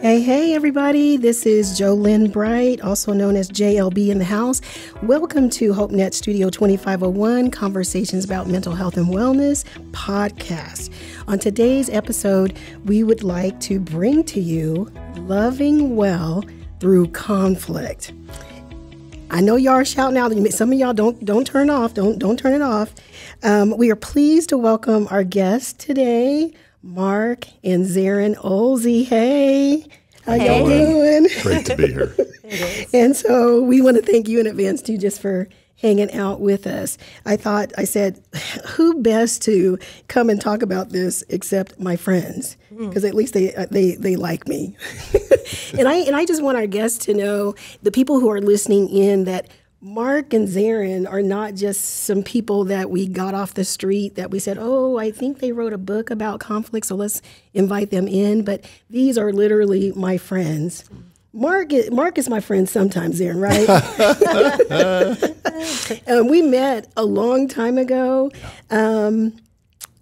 Hey, everybody. This is Lynn Bright, also known as JLB in the house. Welcome to HopeNet Studio2501, Conversations about Mental Health and Wellness podcast. On today's episode, we would like to bring to you Loving Well Through Conflict. I know y'all are shouting out. Some of y'all don't turn off. Don't turn it off. We are pleased to welcome our guests today, Mark and Zerrin Oelze. Hey, how y'all doing? Great to be here. And so we want to thank you in advance too, just for hanging out with us. I said, who best to come and talk about this except my friends? Because at least they like me. and I just want our guests to know, the people who are listening in, that Mark and Zerrin are not just some people that we got off the street that we said, oh, I think they wrote a book about conflict, so let's invite them in. But these are literally my friends. Mark is my friend sometimes, Zerrin, right? We met a long time ago.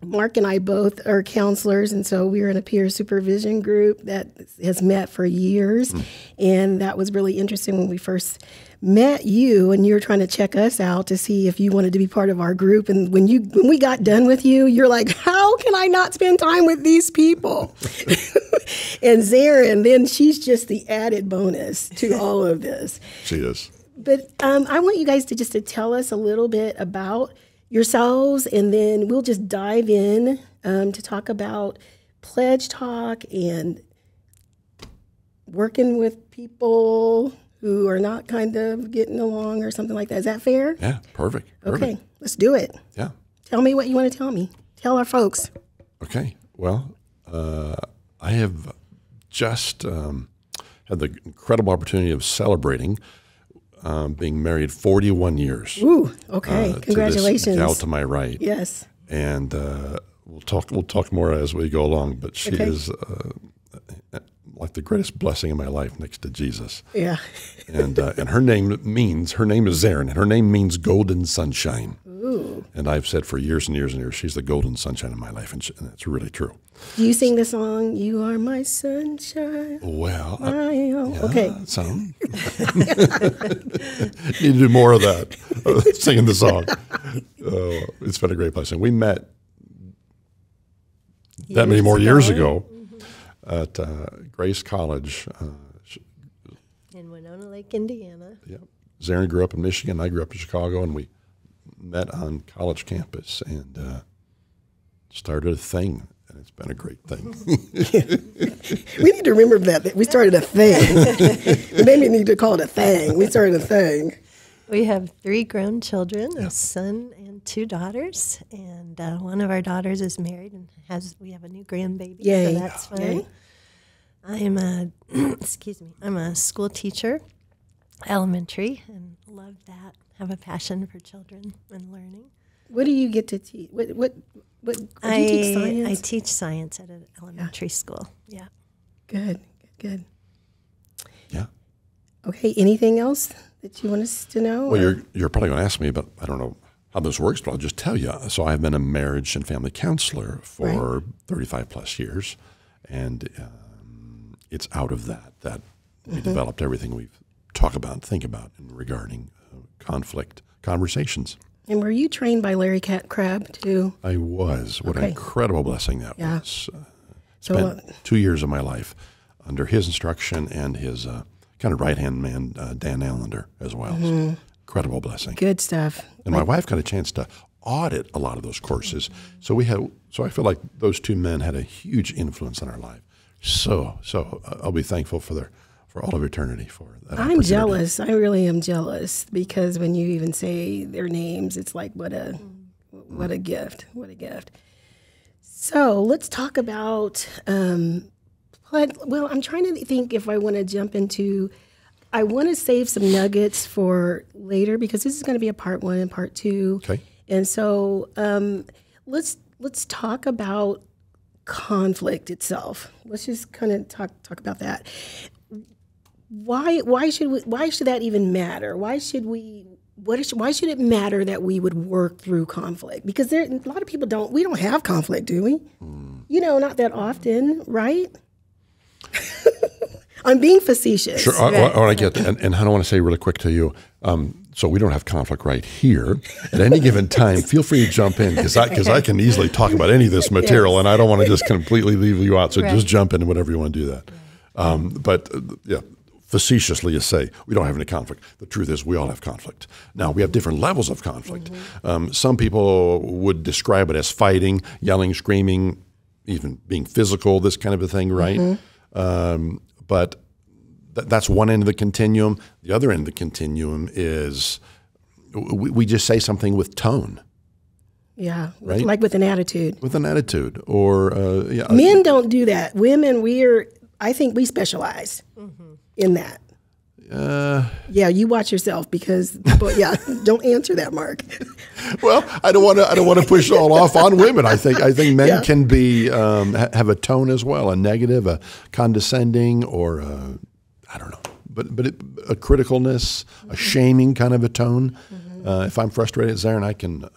Mark and I both are counselors, and so we were in a peer supervision group that has met for years. And that was really interesting when we first met you, and you were trying to check us out to see if you wanted to be part of our group. And when we got done with you, you're like, how can I not spend time with these people? And Zerrin, then she's just the added bonus to all of this. She is. But I want you guys to tell us a little bit about yourselves, and then we'll just dive in to talk about PLEDGEtalk and working with people who are not kind of getting along or something like that. Is that fair? Yeah, perfect. Okay, let's do it. Yeah. Tell me what you want to tell me. Tell our folks. Okay. Well, I have just had the incredible opportunity of celebrating being married 41 years. Ooh, okay. Congratulations. To this gal to my right. Yes. And we'll talk more as we go along, but she is like the greatest blessing in my life next to Jesus. Yeah. And her name is Zerrin, and her name means golden sunshine. Ooh. And I've said for years and years and years, she's the golden sunshine in my life, and that's really true. Do you sing the song, "You Are My Sunshine"? Well, yeah, okay. Some. Need to do more of that, singing the song. It's been a great blessing. We met that many more years ago at Grace College. In Winona Lake, Indiana. Yep. Zerrin grew up in Michigan. I grew up in Chicago, and we met on college campus and started a thing. And it's been a great thing. We need to remember that we started a thing. Maybe we need to call it a thing. We started a thing. We have 3 grown children, a son and 2 daughters. And one of our daughters is married and we have a new grandbaby. Yay. So that's fun. Yay. I'm a school teacher, elementary, and love that. Have a passion for children and learning. What do you get to teach? What do you teach science? I teach science at an elementary school. Yeah. Good. Yeah. Okay. Anything else that you want us to know? Well, you're probably going to ask me, but I don't know how this works, but I'll just tell you. So I've been a marriage and family counselor for 35 plus years, and it's out of that we developed everything we talk about and think about in regarding conflict conversations. And were you trained by Larry Crabb too? I was. What an incredible blessing that was. Spent 2 years of my life under his instruction and his kind of right-hand man, Dan Allender, as well. So, incredible blessing. Good stuff. And my wife got a chance to audit a lot of those courses. So I feel like those 2 men had a huge influence on our life. So I'll be thankful for all of eternity for that. I'm jealous. I really am jealous, because when you even say their names, it's like what a gift. What a gift. So let's talk about. Well, I'm trying to think if I want to jump into. I want to save some nuggets for later, because this is going to be a part 1 and part 2. Okay. And so let's talk about conflict itself. Let's just kind of talk about that. Why should that even matter? Why should why should it matter that we would work through conflict? Because a lot of people we don't have conflict, do we? Not that often, right? I'm being facetious. Sure, I get that. And I want to say really quick to you, so we don't have conflict right here. At any given time, feel free to jump in, because I can easily talk about any of this material, and I don't want to just completely leave you out, so just jump in whenever you want to do that. But facetiously you say, we don't have any conflict. The truth is we all have conflict. Now, we have different levels of conflict. Some people would describe it as fighting, yelling, screaming, even being physical, this kind of a thing, right? But that's one end of the continuum. The other end of the continuum is we just say something with tone. Yeah, right? Like with an attitude. With an attitude. Or men don't do that. Women, I think we specialize in that. You watch yourself, because people, don't answer that, Mark. Well, I don't want to push it all off on women. I think men can be have a tone as well, a negative, a condescending, or I don't know, but a criticalness, a shaming kind of a tone. If I'm frustrated, Zerrin, I can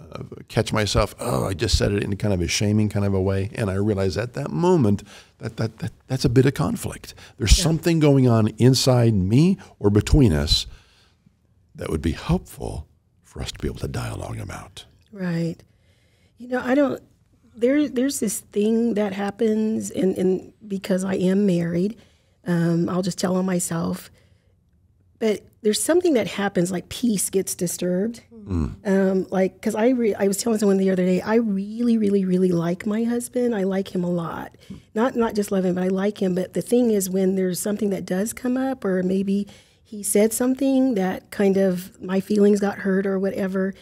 catch myself. Oh, I just said it in kind of a shaming kind of a way, and I realize at that moment that's a bit of conflict. There's something going on inside me or between us that would be helpful for us to be able to dialogue about. Right. There's this thing that happens, and because I am married, I'll just tell on myself, but there's something that happens, like peace gets disturbed. Because I was telling someone the other day, I really, really, really like my husband. I like him a lot. Not just love him, but I like him. But the thing is, when there's something that does come up, or maybe he said something that kind of my feelings got hurt or whatever,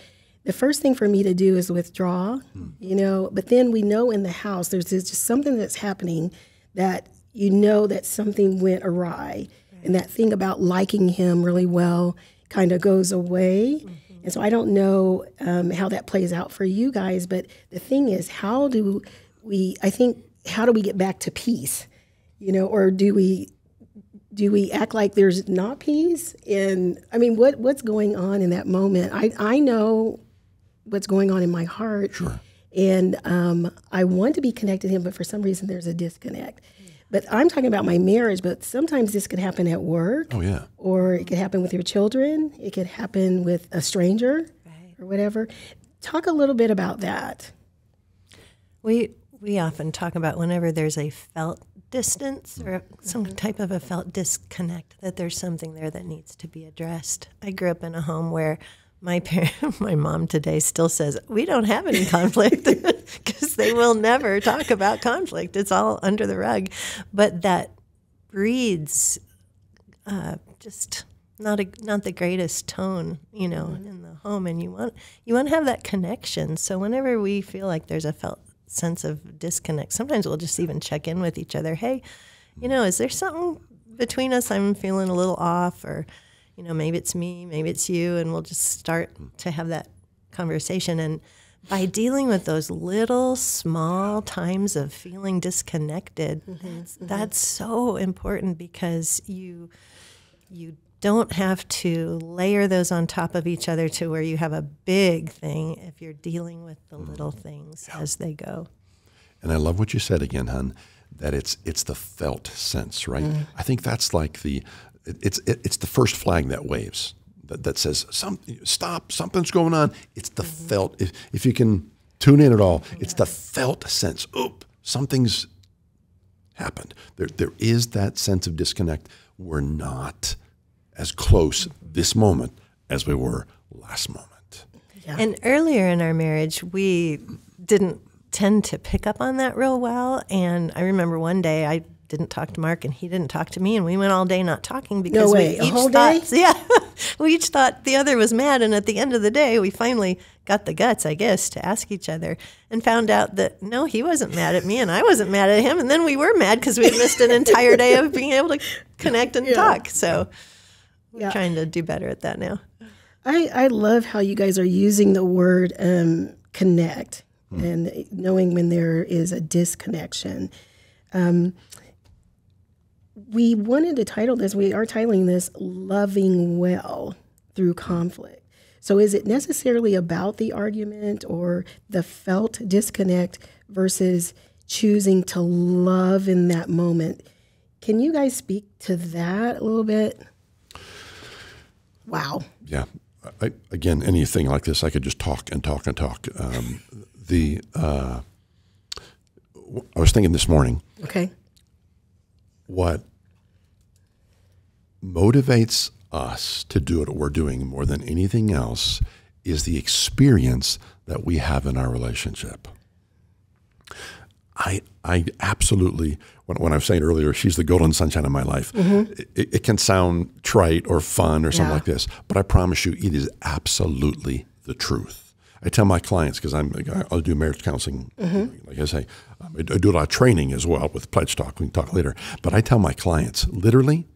the first thing for me to do is withdraw, But then we know in the house there's just something that's happening that that something went awry. And that thing about liking him really well kind of goes away. And so I don't know how that plays out for you guys, but the thing is, how do we get back to peace? Or do we act like there's not peace? And I mean, what's going on in that moment? I know what's going on in my heart. Sure. And I want to be connected to him, but for some reason there's a disconnect. But I'm talking about my marriage, but sometimes this could happen at work. Oh, yeah. Or it could happen with your children. It could happen with a stranger or whatever. Talk a little bit about that. We often talk about whenever there's a felt distance or some type of a felt disconnect, that there's something there that needs to be addressed. I grew up in a home where my mom today still says, we don't have any conflict, because they will never talk about conflict. It's all under the rug. But that breeds just not the greatest tone, in the home. And you want to have that connection. So whenever we feel like there's a felt sense of disconnect, sometimes we'll just even check in with each other. Hey, is there something between us I'm feeling a little off? Or maybe it's me, maybe it's you, and we'll just start to have that conversation. And by dealing with those little, small times of feeling disconnected, that's so important, because you don't have to layer those on top of each other to where you have a big thing if you're dealing with the little things as they go. And I love what you said again, hon, that it's the felt sense, right? I think that's like it's the first flag that waves, that says, stop, something's going on. It's the felt. If you can tune in at all, it's the felt sense. Oop, something's happened. There is that sense of disconnect. We're not as close this moment as we were last moment. Yeah. And earlier in our marriage, we didn't tend to pick up on that real well. And I remember one day I didn't talk to Mark and he didn't talk to me, and we went all day not talking because we each thought the other was mad. And at the end of the day, we finally got the guts, I guess, to ask each other, and found out that no, he wasn't mad at me and I wasn't mad at him. And then we were mad because we missed an entire day of being able to connect and talk. So we're trying to do better at that now. I love how you guys are using the word connect and knowing when there is a disconnection. We wanted to title this, we are titling this Loving Well Through Conflict. So is it necessarily about the argument or the felt disconnect versus choosing to love in that moment? Can you guys speak to that a little bit? Wow. Yeah. Again, anything like this, I could just talk and talk and talk. I was thinking this morning. Okay. What motivates us to do what we're doing more than anything else is the experience that we have in our relationship. I absolutely, when I was saying earlier, she's the golden sunshine of my life. It can sound trite or fun or something like this, but I promise you it is absolutely the truth. I tell my clients, because I'll do marriage counseling, like I say, I do a lot of training as well with PLEDGEtalk. We can talk later. But I tell my clients, literally,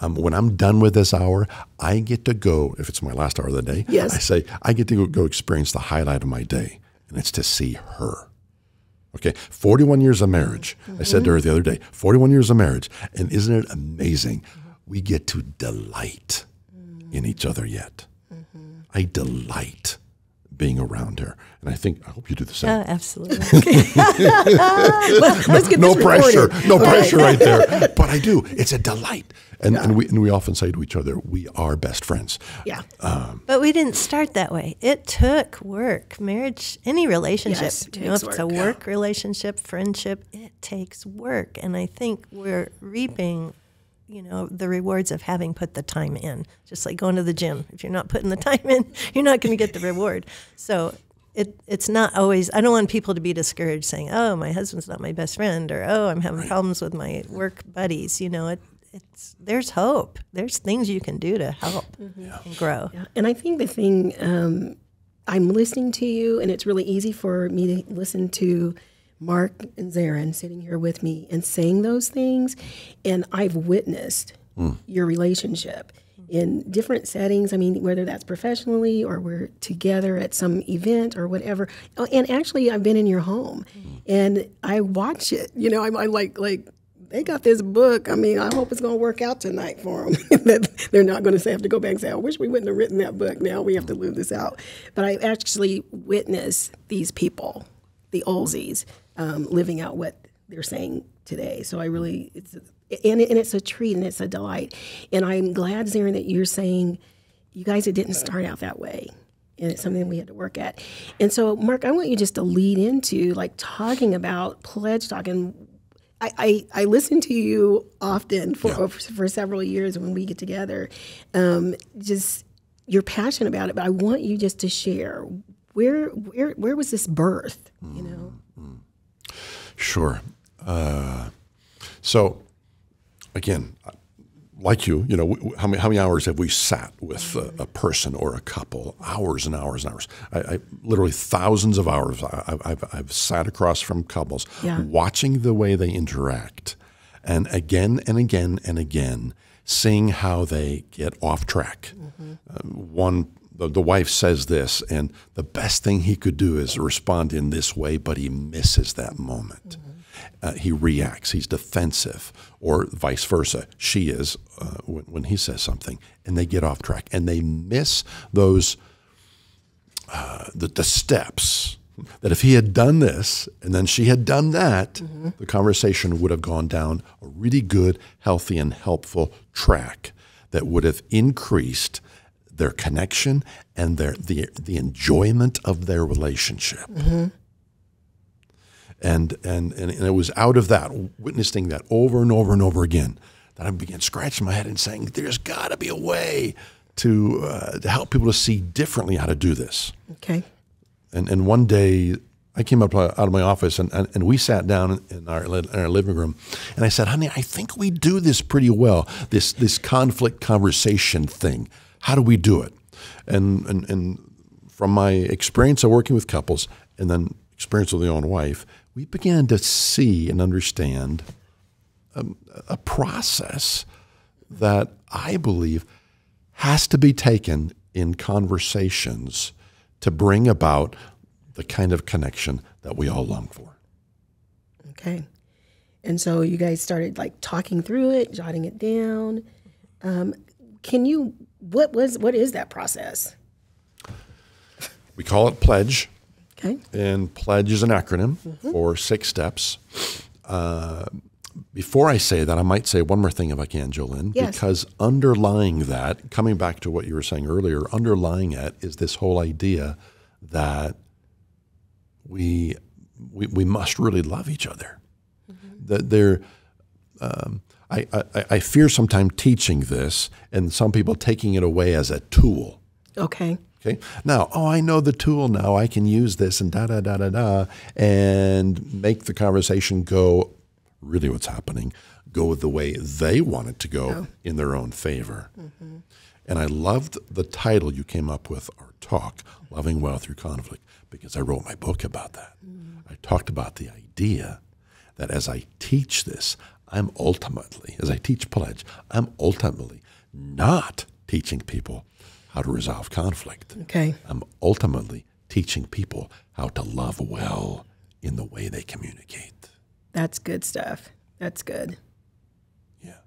when I'm done with this hour, I get to go, if it's my last hour of the day, yes. I say, I get to go experience the highlight of my day, and it's to see her. Okay, 41 years of marriage. I said to her the other day, 41 years of marriage. And isn't it amazing? We get to delight in each other yet. I delight being around her. And I hope you do the same. Oh, absolutely. Let's get no this pressure. recorded. No pressure right there. But I do. It's a delight. And we often say to each other, we are best friends. Yeah. But we didn't start that way. It took work. Marriage, any relationship, Yes, if it's a work relationship, friendship, it takes work. And I think we're reaping, the rewards of having put the time in. Just like going to the gym. If you're not putting the time in, you're not going to get the reward. So it's not always, I don't want people to be discouraged saying, oh, my husband's not my best friend, or, oh, I'm having problems with my work buddies. There's hope. There's things you can do to help and grow. Yeah. And I think the thing, I'm listening to you, and it's really easy for me to listen to Mark and Zerrin sitting here with me and saying those things, and I've witnessed your relationship in different settings. I mean, whether that's professionally or we're together at some event or whatever. And actually, I've been in your home, and I watch it. I'm like they got this book. I mean, I hope it's going to work out tonight for them. That they're not going to have to go back and say, I wish we wouldn't have written that book. Now we have to live this out. But I actually witnessed these people, the Oldies, living out what they're saying today. So I really, it's a treat and it's a delight. And I'm glad, Zerrin, that you're saying, you guys, it didn't start out that way. And it's something we had to work at. And so, Mark, I want you just to lead into talking about PLEDGEtalk. And I listen to you often for several years when we get together. Just you're passionate about it, but I want you just to share where was this birth? Sure. So again, like you, how many hours have we sat with a person or a couple? Hours and hours and hours. I literally thousands of hours. I've sat across from couples, watching the way they interact, and again and again and again, seeing how they get off track. The wife says this, and the best thing he could do is respond in this way, but he misses that moment. He reacts. He's defensive, or vice versa. She is when he says something, and they get off track, and they miss those the steps that if he had done this and then she had done that, the conversation would have gone down a really good, healthy, and helpful track that would have increased their connection and the enjoyment of their relationship. And it was out of that, witnessing that over and over and over again, that I began scratching my head and saying, there's got to be a way to help people to see differently how to do this. Okay. And one day I came up out of my office and we sat down in our living room, and I said, honey, I think we do this pretty well, this conflict conversation thing. How do we do it? And from my experience of working with couples and then experience with my own wife, we began to see and understand a process that I believe has to be taken in conversations to bring about the kind of connection that we all long for. Okay. And so you guys started talking through it, jotting it down. What is that process? We call it pledge. Okay. And pledge is an acronym for 6 steps. Before I say that, I might say one more thing if I can, Jolynn, because underlying that, coming back to what you were saying earlier, underlying it is this whole idea that we must really love each other. That there, I fear sometimes teaching this and some people taking it away as a tool. Okay. Okay. Now, I know the tool now. I can use this and da-da-da-da-da and make the conversation go, really what's happening, go the way they want it to go in their own favor. And I loved the title you came up with, our talk, Loving Well Through Conflict, because I wrote my book about that. I talked about the idea that as I teach this, as I teach pledge, I'm ultimately not teaching people how to resolve conflict. Okay. I'm ultimately teaching people how to love well in the way they communicate. That's good stuff. That's good. Yeah.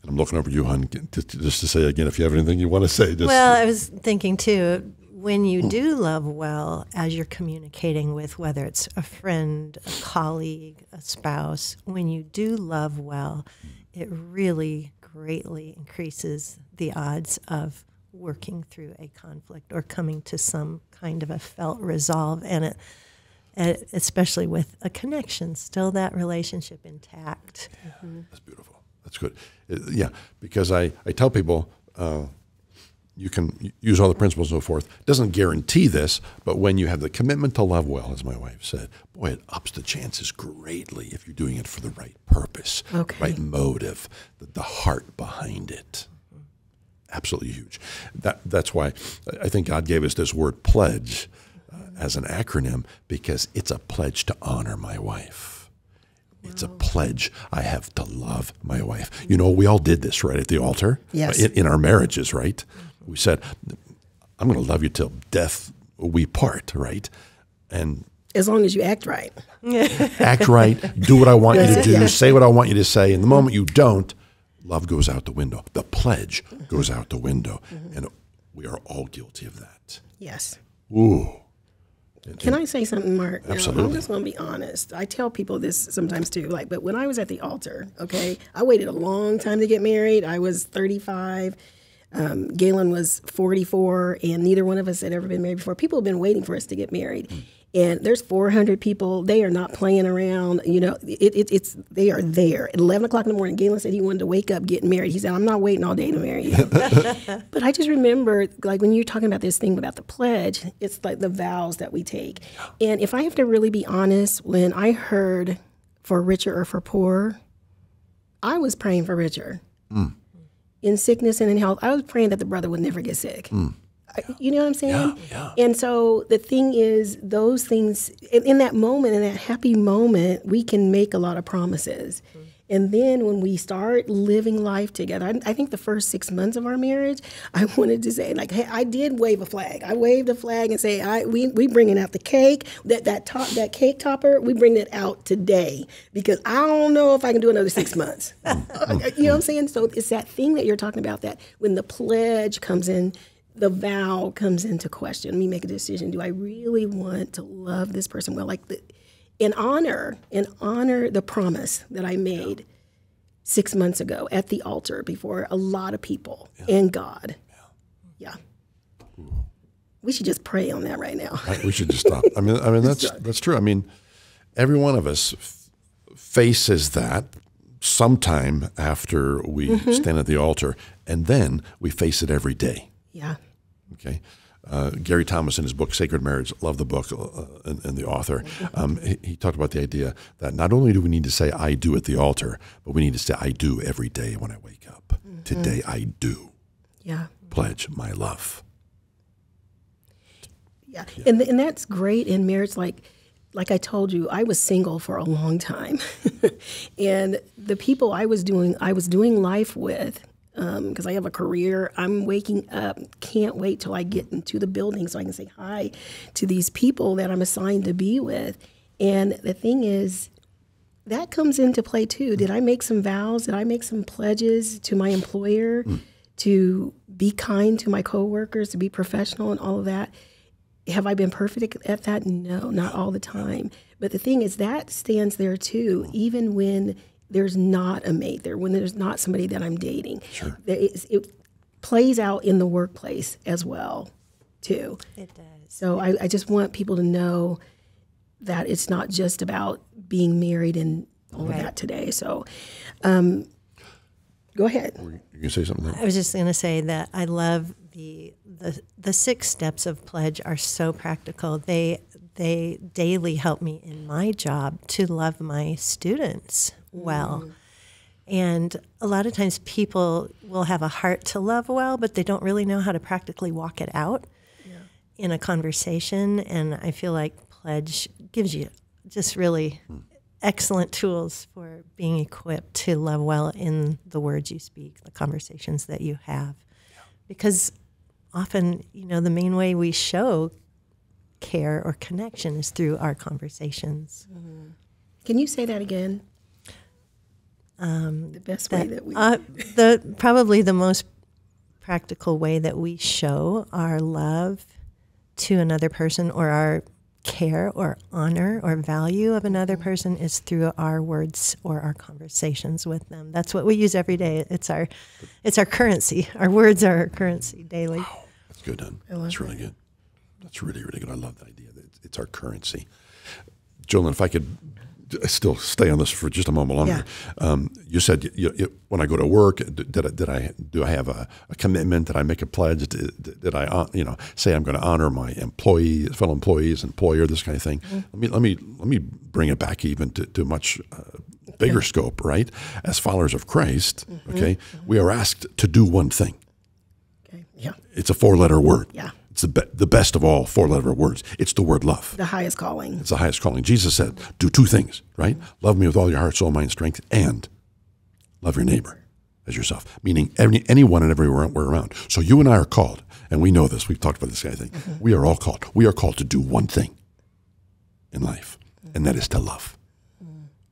And I'm looking over you, hon, just to say again, if you have anything you want to say. Well, I was thinking too, when you do love well as you're communicating with, whether it's a friend, a colleague, a spouse, when you do love well, it really greatly increases the odds of working through a conflict or coming to some kind of a felt resolve, and especially with a connection, still that relationship intact. That's beautiful. That's good. Because I tell people you can use all the principles and so forth. It doesn't guarantee this, but when you have the commitment to love well, as my wife said, boy, it ups the chances greatly if you're doing it for the right purpose, right motive, the heart behind it. Absolutely huge. That's why I think God gave us this word pledge as an acronym, because it's a pledge to honor my wife. It's a pledge I have to love my wife. You know, we all did this, right, at the altar? Yes. In our marriages, right? We said, I'm going to love you till death we part, right? And as long as you act right. Act right, do what I want you to do, say what I want you to say. And the moment you don't, love goes out the window. The pledge goes out the window. And we are all guilty of that. Yes. Ooh. Can I say something, Mark? Absolutely. I'm just going to be honest. I tell people this sometimes too. But when I was at the altar, I waited a long time to get married. I was 35. Galen was 44, and neither one of us had ever been married before. People have been waiting for us to get married. And there's 400 people. They are not playing around. You know, they are there. At 11 o'clock in the morning, Galen said he wanted to wake up, get married. He said, I'm not waiting all day to marry you. But I just remember, like, when you're talking about this thing about the pledge, it's like the vows that we take. And if I have to really be honest, when I heard for richer or for poor, I was praying for richer. In sickness and in health, I was praying that the brother would never get sick. You know what I'm saying? Yeah. And so the thing is, those things, in that moment, in that happy moment, we can make a lot of promises. And then when we start living life together, I think the first 6 months of our marriage, I wanted to say, like, hey, I did wave a flag. I waved a flag and say, we bringing out the cake, that cake topper, we bring it out today, because I don't know if I can do another 6 months. You know what I'm saying? So it's that thing that you're talking about, that when the pledge comes in, the vow comes into question. We make a decision. Do I really want to love this person well? And honor the promise that I made 6 months ago at the altar before a lot of people and God. Yeah. We should just pray on that right now. We should just stop. I mean that's true. I mean, every one of us faces that sometime after we stand at the altar, and then we face it every day. Yeah. Okay. Gary Thomas, in his book Sacred Marriage, love the book and the author, he talked about the idea that not only do we need to say I do at the altar, but we need to say I do every day when I wake up. Today I do. Yeah. Pledge my love. Yeah. And that's great in marriage. Like I told you, I was single for a long time. And the people I was doing life with, because I have a career, I'm waking up, can't wait till I get into the building so I can say hi to these people that I'm assigned to be with. And the thing is, that comes into play too. Did I make some vows? Did I make some pledges to my employer to be kind to my coworkers, to be professional and all of that. Have I been perfect at that? No, not all the time. But the thing is, that stands there too, even when there's not a mate there, when there's not somebody that I'm dating. Sure. It plays out in the workplace as well, too. It does. So I just want people to know that it's not just about being married and all of that today. So go ahead. You can say something there? I was just going to say that I love the 6 steps of pledge are so practical. They daily help me in my job to love my students well. And a lot of times people will have a heart to love well, but they don't really know how to practically walk it out in a conversation. And I feel like pledge gives you just really excellent tools for being equipped to love well in the words you speak, the conversations that you have. Because often, the main way we show care or connection is through our conversations. Can you say that again? The best way that we... probably the most practical way that we show our love to another person, or our care or honor or value of another person, is through our words or our conversations with them. That's what we use every day. It's our currency. Our words are our currency daily. Wow, that's good, Don. That's really good. That's really, really good. I love the idea that it's our currency. Jolyn, if I could still stay on this for just a moment longer. You said when I go to work, do I have a commitment? Did I make a pledge? Did I say I'm going to honor my fellow employees, employer, this kind of thing? Let me bring it back even to much bigger scope, right? As followers of Christ, we are asked to do one thing. It's a 4-letter word. It's the best of all 4-letter words. It's the word love. The highest calling. It's the highest calling. Jesus said, do 2 things, right? Love me with all your heart, soul, mind, strength, and love your neighbor as yourself, meaning anyone and everywhere we're around. So you and I are called, and we know this. We've talked about this kind of thing. We are all called. We are called to do one thing in life, and that is to love.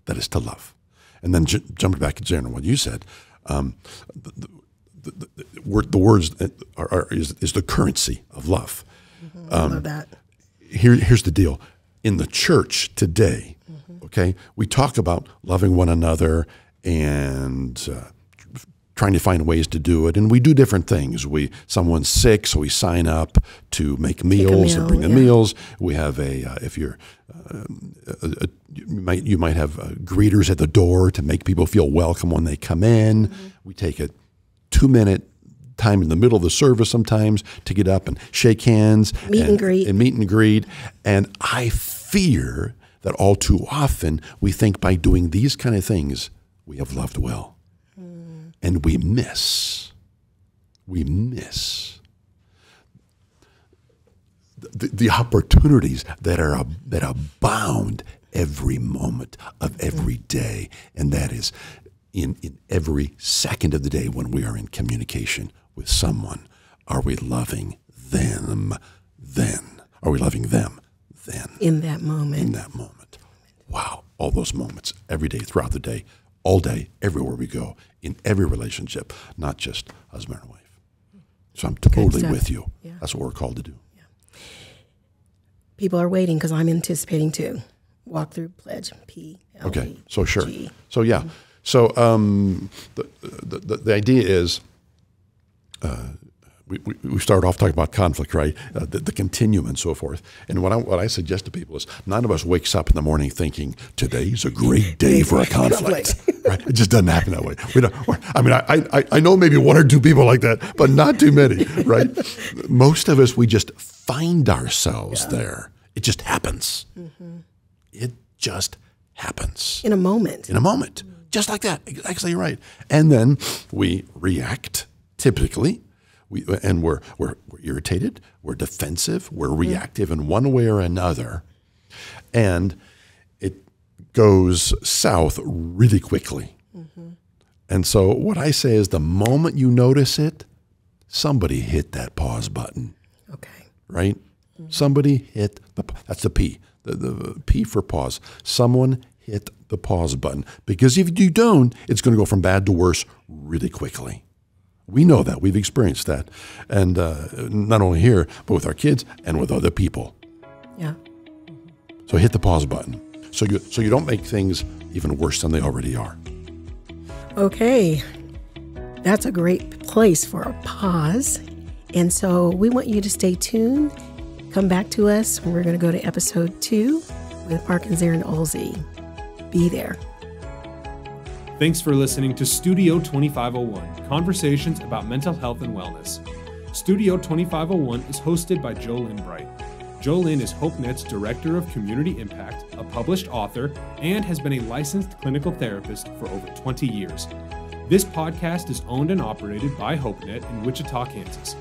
That is to love. And then jumping back to Zerrin, what you said, the words is the currency of love. I love that. Here's the deal. In the church today, we talk about loving one another and trying to find ways to do it, and we do different things. Someone's sick, so we sign up to make meals and bring the meals. We have if you're you might have greeters at the door to make people feel welcome when they come in. We take a 2-minute time in the middle of the service sometimes to get up and shake hands, meet and greet. And I fear that all too often we think by doing these kind of things we have loved well, and we miss the opportunities that abound every moment of every day, and that is in every second of the day when we are in communication with someone. Are we loving them then? Are we loving them then? In that moment. In that moment. Wow. All those moments every day, throughout the day, all day, everywhere we go, in every relationship, not just husband and wife. So I'm totally with you. That's what we're called to do. People are waiting because I'm anticipating too. Walk through pledge, P-L-E-G. Okay. So sure. So yeah. So the idea is we started off talking about conflict, right? The continuum and so forth. And what I suggest to people is none of us wakes up in the morning thinking today's a great day for a conflict. Right? It just doesn't happen that way. I know maybe 1 or 2 people like that, but not too many, right? Most of us, we just find ourselves there. It just happens. It just happens. In a moment. Just like that. Exactly right. And then we react, typically. We're irritated, we're defensive, we're reactive in one way or another. And it goes south really quickly. And so what I say is the moment you notice it, somebody hit that pause button. Right? Somebody hit that's the P. The P for pause. Someone hit the pause button. Because if you don't, it's going to go from bad to worse really quickly. We know that. We've experienced that. And not only here, but with our kids and with other people. Yeah. So hit the pause button so you don't make things even worse than they already are. Okay. That's a great place for a pause. And so we want you to stay tuned. Come back to us. We're going to go to episode 2 with Mark and Zerrin Oelze. Be there. Thanks for listening to Studio 2501, conversations about mental health and wellness. Studio 2501 is hosted by Lynn Bright. Lynn is HopeNet's Director of Community Impact, a published author, and has been a licensed clinical therapist for over 20 years. This podcast is owned and operated by HopeNet in Wichita, Kansas.